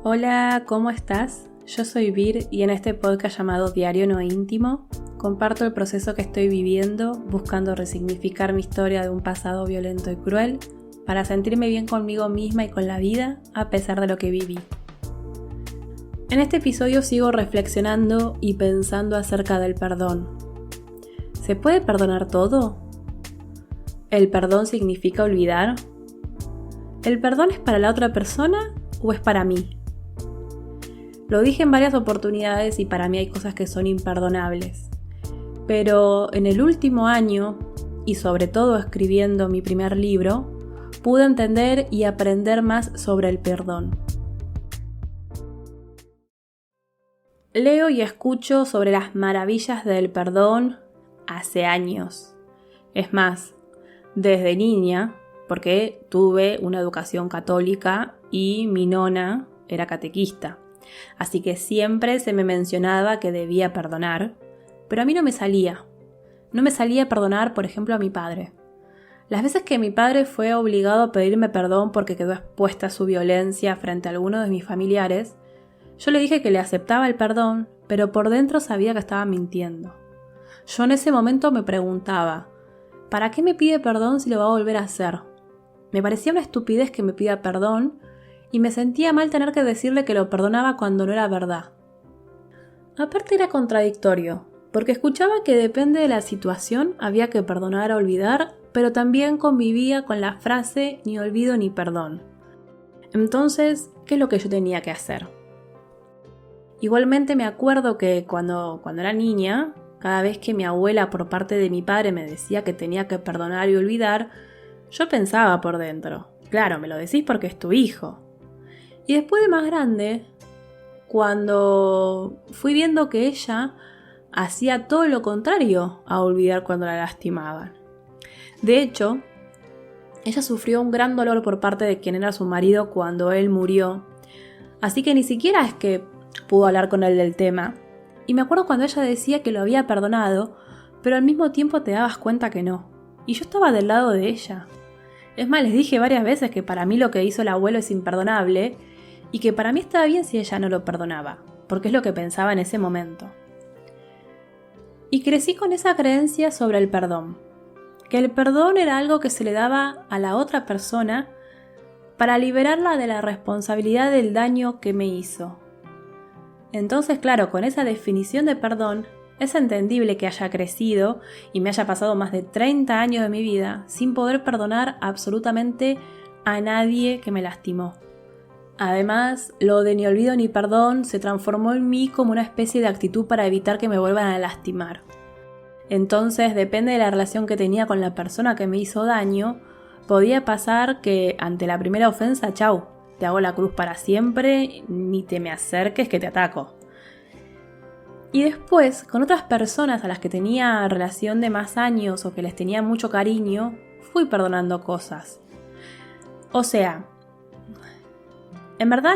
Hola, ¿cómo estás? Yo soy Vir y en este podcast llamado Diario No Íntimo comparto el proceso que estoy viviendo buscando resignificar mi historia de un pasado violento y cruel para sentirme bien conmigo misma y con la vida a pesar de lo que viví. En este episodio sigo reflexionando y pensando acerca del perdón. ¿Se puede perdonar todo? ¿El perdón significa olvidar? ¿El perdón es para la otra persona o es para mí? Lo dije en varias oportunidades y para mí hay cosas que son imperdonables. Pero en el último año, y sobre todo escribiendo mi primer libro, pude entender y aprender más sobre el perdón. Leo y escucho sobre las maravillas del perdón hace años. Es más, desde niña, porque tuve una educación católica y mi nona era catequista. Así que siempre se me mencionaba que debía perdonar, pero a mí no me salía. No me salía perdonar, por ejemplo, a mi padre. Las veces que mi padre fue obligado a pedirme perdón porque quedó expuesta a su violencia frente a alguno de mis familiares, yo le dije que le aceptaba el perdón, pero por dentro sabía que estaba mintiendo. Yo en ese momento me preguntaba, ¿para qué me pide perdón si lo va a volver a hacer? Me parecía una estupidez que me pida perdón, y me sentía mal tener que decirle que lo perdonaba cuando no era verdad. Aparte era contradictorio, porque escuchaba que depende de la situación había que perdonar o olvidar, pero también convivía con la frase ni olvido ni perdón. Entonces, ¿qué es lo que yo tenía que hacer? Igualmente me acuerdo que cuando era niña, cada vez que mi abuela por parte de mi padre me decía que tenía que perdonar y olvidar, yo pensaba por dentro, claro, me lo decís porque es tu hijo. Y después de más grande, cuando fui viendo que ella hacía todo lo contrario a olvidar cuando la lastimaban. De hecho, ella sufrió un gran dolor por parte de quien era su marido cuando él murió. Así que ni siquiera es que pudo hablar con él del tema. Y me acuerdo cuando ella decía que lo había perdonado, pero al mismo tiempo te dabas cuenta que no. Y yo estaba del lado de ella. Es más, les dije varias veces que para mí lo que hizo el abuelo es imperdonable y que para mí estaba bien si ella no lo perdonaba, porque es lo que pensaba en ese momento. Y crecí con esa creencia sobre el perdón, que el perdón era algo que se le daba a la otra persona para liberarla de la responsabilidad del daño que me hizo. Entonces, claro, con esa definición de perdón, es entendible que haya crecido y me haya pasado más de 30 años de mi vida sin poder perdonar absolutamente a nadie que me lastimó. Además, lo de ni olvido ni perdón se transformó en mí como una especie de actitud para evitar que me vuelvan a lastimar. Entonces, depende de la relación que tenía con la persona que me hizo daño, podía pasar que ante la primera ofensa, chau, te hago la cruz para siempre, ni te me acerques que te ataco. Y después, con otras personas a las que tenía relación de más años o que les tenía mucho cariño, fui perdonando cosas. O sea, en verdad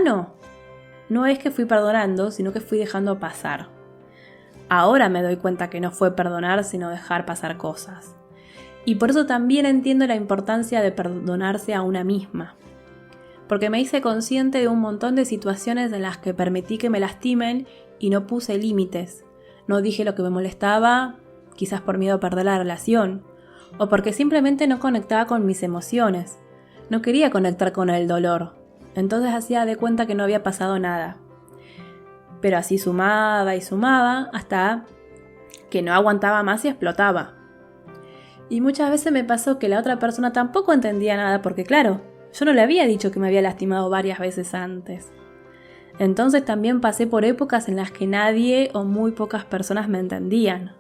no es que fui perdonando, sino que fui dejando pasar. Ahora me doy cuenta que no fue perdonar, sino dejar pasar cosas. Y por eso también entiendo la importancia de perdonarse a una misma. Porque me hice consciente de un montón de situaciones en las que permití que me lastimen y no puse límites. No dije lo que me molestaba, quizás por miedo a perder la relación, o porque simplemente no conectaba con mis emociones. No quería conectar con el dolor. Entonces hacía de cuenta que no había pasado nada. Pero así sumaba y sumaba hasta que no aguantaba más y explotaba. Y muchas veces me pasó que la otra persona tampoco entendía nada porque claro, yo no le había dicho que me había lastimado varias veces antes. Entonces también pasé por épocas en las que nadie o muy pocas personas me entendían.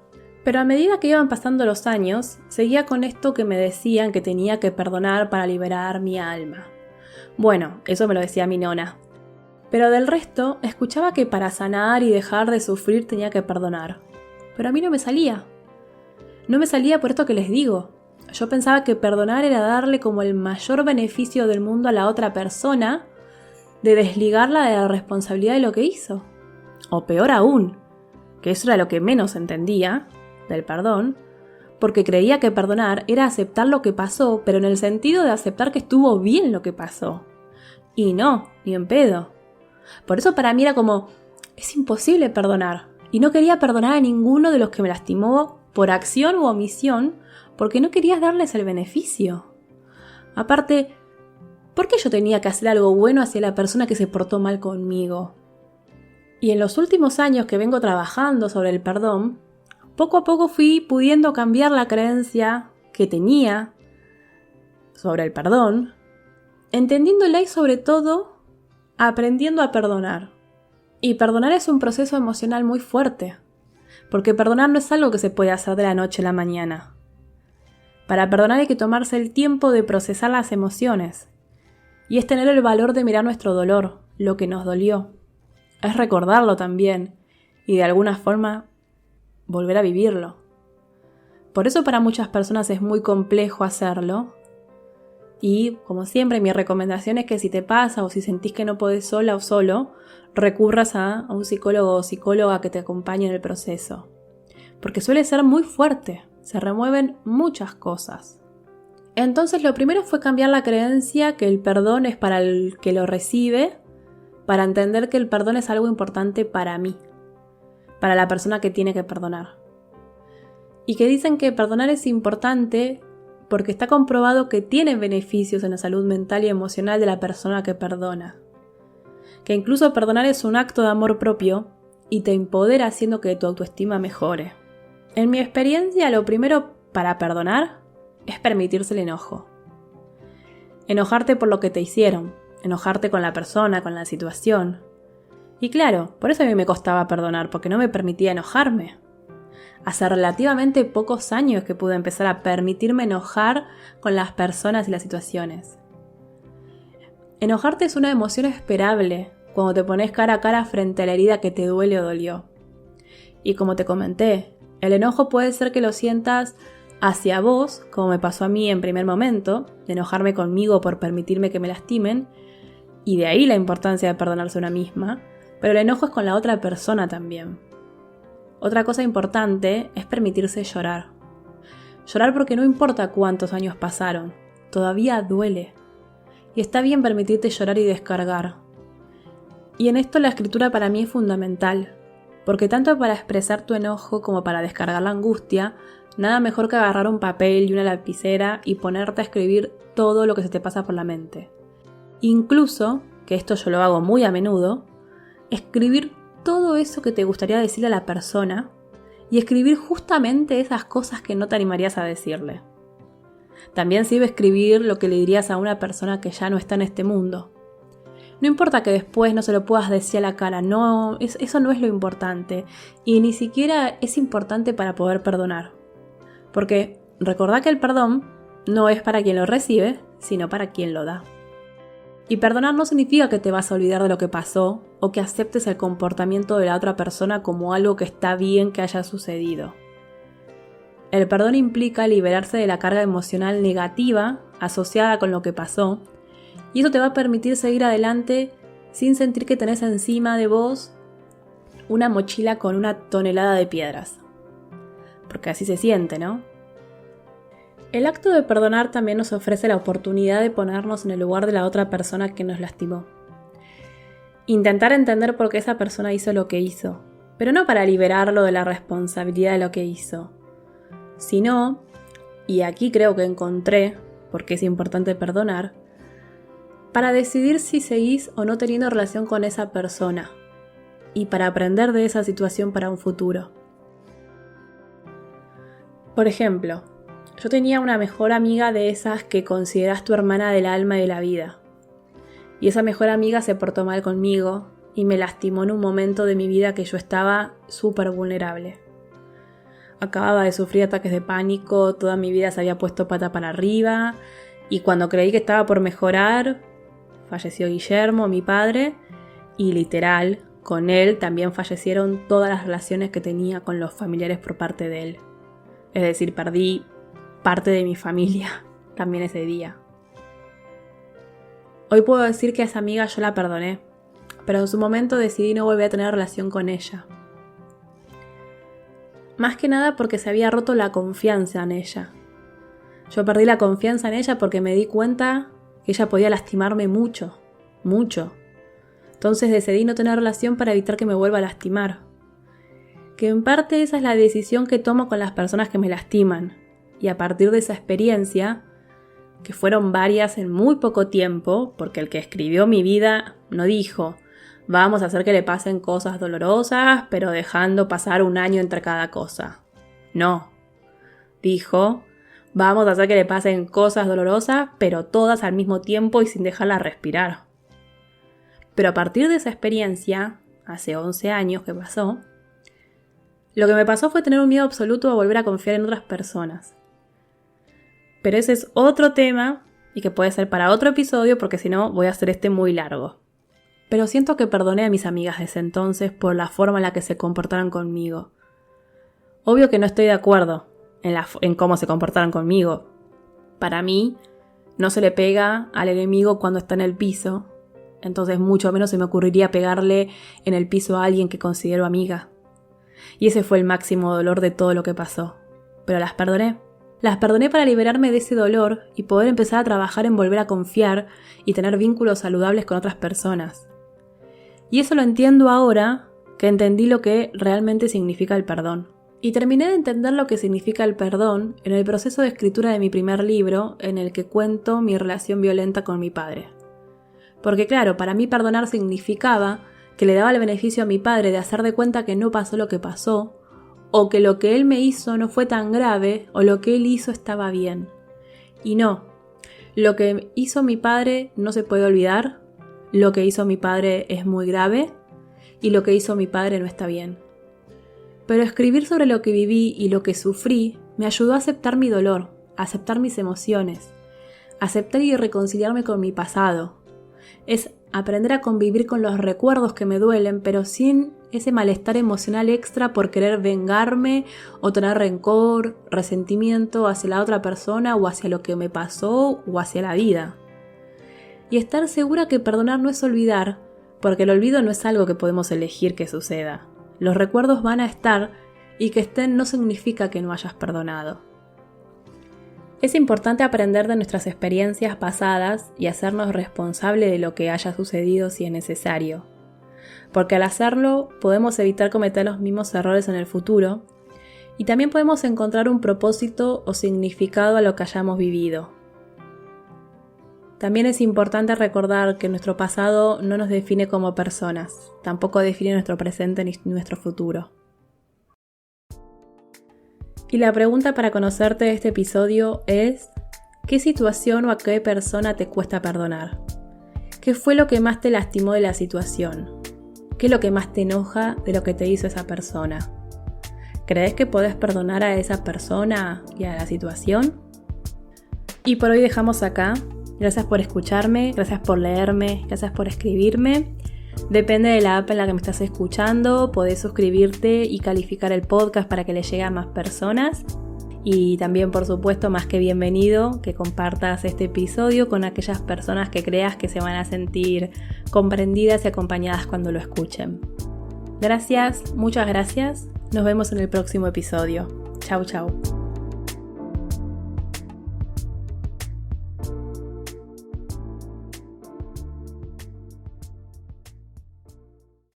Pero a medida que iban pasando los años, seguía con esto que me decían que tenía que perdonar para liberar mi alma. Bueno, eso me lo decía mi nona. Pero del resto, escuchaba que para sanar y dejar de sufrir tenía que perdonar. Pero a mí no me salía. No me salía por esto que les digo. Yo pensaba que perdonar era darle como el mayor beneficio del mundo a la otra persona, de desligarla de la responsabilidad de lo que hizo. O peor aún, que eso era lo que menos entendía del perdón, porque creía que perdonar era aceptar lo que pasó, pero en el sentido de aceptar que estuvo bien lo que pasó. Y no, ni en pedo. Por eso para mí era como, es imposible perdonar. Y no quería perdonar a ninguno de los que me lastimó por acción u omisión, porque no querías darles el beneficio. Aparte, ¿por qué yo tenía que hacer algo bueno hacia la persona que se portó mal conmigo? Y en los últimos años que vengo trabajando sobre el perdón, poco a poco fui pudiendo cambiar la creencia que tenía sobre el perdón, entendiéndola y sobre todo aprendiendo a perdonar. Y perdonar es un proceso emocional muy fuerte, porque perdonar no es algo que se puede hacer de la noche a la mañana. Para perdonar hay que tomarse el tiempo de procesar las emociones, y es tener el valor de mirar nuestro dolor, lo que nos dolió. Es recordarlo también, y de alguna forma volver a vivirlo. Por eso para muchas personas es muy complejo hacerlo, y como siempre mi recomendación es que si te pasa o si sentís que no podés sola o solo, recurras a un psicólogo o psicóloga que te acompañe en el proceso. Porque suele ser muy fuerte, se remueven muchas cosas. Entonces lo primero fue cambiar la creencia que el perdón es para el que lo recibe, para entender que el perdón es algo importante para mí, para la persona que tiene que perdonar. Y que dicen que perdonar es importante porque está comprobado que tiene beneficios en la salud mental y emocional de la persona que perdona. Que incluso perdonar es un acto de amor propio y te empodera haciendo que tu autoestima mejore. En mi experiencia, lo primero para perdonar es permitirse el enojo. Enojarte por lo que te hicieron, enojarte con la persona, con la situación. Y claro, por eso a mí me costaba perdonar, porque no me permitía enojarme. Hace relativamente pocos años que pude empezar a permitirme enojar con las personas y las situaciones. Enojarte es una emoción esperable cuando te pones cara a cara frente a la herida que te duele o dolió. Y como te comenté, el enojo puede ser que lo sientas hacia vos, como me pasó a mí en primer momento, de enojarme conmigo por permitirme que me lastimen, y de ahí la importancia de perdonarse a una misma, pero el enojo es con la otra persona también. Otra cosa importante es permitirse llorar. Llorar porque no importa cuántos años pasaron, todavía duele. Y está bien permitirte llorar y descargar. Y en esto la escritura para mí es fundamental, porque tanto para expresar tu enojo como para descargar la angustia, nada mejor que agarrar un papel y una lapicera y ponerte a escribir todo lo que se te pasa por la mente. Incluso, que esto yo lo hago muy a menudo, escribir todo eso que te gustaría decirle a la persona y escribir justamente esas cosas que no te animarías a decirle. También sirve escribir lo que le dirías a una persona que ya no está en este mundo. No importa que después no se lo puedas decir a la cara, no, eso no es lo importante y ni siquiera es importante para poder perdonar. Porque recordá que el perdón no es para quien lo recibe, sino para quien lo da. Y perdonar no significa que te vas a olvidar de lo que pasó o que aceptes el comportamiento de la otra persona como algo que está bien que haya sucedido. El perdón implica liberarse de la carga emocional negativa asociada con lo que pasó, y eso te va a permitir seguir adelante sin sentir que tenés encima de vos una mochila con 1 tonelada de piedras. Porque así se siente, ¿no? El acto de perdonar también nos ofrece la oportunidad de ponernos en el lugar de la otra persona que nos lastimó. Intentar entender por qué esa persona hizo lo que hizo, pero no para liberarlo de la responsabilidad de lo que hizo, sino, y aquí creo que encontré por qué es importante perdonar, para decidir si seguís o no teniendo relación con esa persona y para aprender de esa situación para un futuro. Por ejemplo, yo tenía una mejor amiga de esas que considerás tu hermana del alma y de la vida. Y esa mejor amiga se portó mal conmigo y me lastimó en un momento de mi vida que yo estaba súper vulnerable. Acababa de sufrir ataques de pánico, toda mi vida se había puesto pata para arriba y cuando creí que estaba por mejorar, falleció Guillermo, mi padre, y literal, con él también fallecieron todas las relaciones que tenía con los familiares por parte de él. Es decir, perdí parte de mi familia también ese día. Hoy puedo decir que a esa amiga yo la perdoné, pero en su momento decidí no volver a tener relación con ella. Más que nada porque se había roto la confianza en ella. Yo perdí la confianza en ella porque me di cuenta que ella podía lastimarme mucho, mucho. Entonces decidí no tener relación para evitar que me vuelva a lastimar. Que en parte esa es la decisión que tomo con las personas que me lastiman. Y a partir de esa experiencia, que fueron varias en muy poco tiempo, porque el que escribió mi vida no dijo, vamos a hacer que le pasen cosas dolorosas, pero dejando pasar 1 año entre cada cosa. No. Dijo, vamos a hacer que le pasen cosas dolorosas, pero todas al mismo tiempo y sin dejarla respirar. Pero a partir de esa experiencia, hace 11 años que pasó, lo que me pasó fue tener un miedo absoluto a volver a confiar en otras personas. Pero ese es otro tema y que puede ser para otro episodio porque si no voy a hacer este muy largo. Pero siento que perdoné a mis amigas desde entonces por la forma en la que se comportaron conmigo. Obvio que no estoy de acuerdo en cómo se comportaron conmigo. Para mí, no se le pega al enemigo cuando está en el piso, entonces mucho menos se me ocurriría pegarle en el piso a alguien que considero amiga. Y ese fue el máximo dolor de todo lo que pasó. Pero las perdoné. Las perdoné para liberarme de ese dolor y poder empezar a trabajar en volver a confiar y tener vínculos saludables con otras personas. Y eso lo entiendo ahora que entendí lo que realmente significa el perdón. Y terminé de entender lo que significa el perdón en el proceso de escritura de mi primer libro, en el que cuento mi relación violenta con mi padre. Porque claro, para mí perdonar significaba que le daba el beneficio a mi padre de hacer de cuenta que no pasó lo que pasó, o que lo que él me hizo no fue tan grave, o lo que él hizo estaba bien. Y no, lo que hizo mi padre no se puede olvidar, lo que hizo mi padre es muy grave, y lo que hizo mi padre no está bien. Pero escribir sobre lo que viví y lo que sufrí me ayudó a aceptar mi dolor, a aceptar mis emociones, a aceptar y reconciliarme con mi pasado. Es aprender a convivir con los recuerdos que me duelen, pero sin ese malestar emocional extra por querer vengarme o tener rencor, resentimiento hacia la otra persona o hacia lo que me pasó o hacia la vida. Y estar segura que perdonar no es olvidar, porque el olvido no es algo que podemos elegir que suceda. Los recuerdos van a estar y que estén no significa que no hayas perdonado. Es importante aprender de nuestras experiencias pasadas y hacernos responsable de lo que haya sucedido si es necesario. Porque al hacerlo podemos evitar cometer los mismos errores en el futuro y también podemos encontrar un propósito o significado a lo que hayamos vivido. También es importante recordar que nuestro pasado no nos define como personas, tampoco define nuestro presente ni nuestro futuro. Y la pregunta para conocerte de este episodio es, ¿qué situación o a qué persona te cuesta perdonar? ¿Qué fue lo que más te lastimó de la situación? ¿Qué es lo que más te enoja de lo que te hizo esa persona? ¿Crees que podés perdonar a esa persona y a la situación? Y por hoy dejamos acá. Gracias por escucharme, gracias por leerme, gracias por escribirme. Depende de la app en la que me estás escuchando, podés suscribirte y calificar el podcast para que le llegue a más personas. Y también, por supuesto, más que bienvenido que compartas este episodio con aquellas personas que creas que se van a sentir comprendidas y acompañadas cuando lo escuchen. Gracias, muchas gracias. Nos vemos en el próximo episodio. Chau, chau.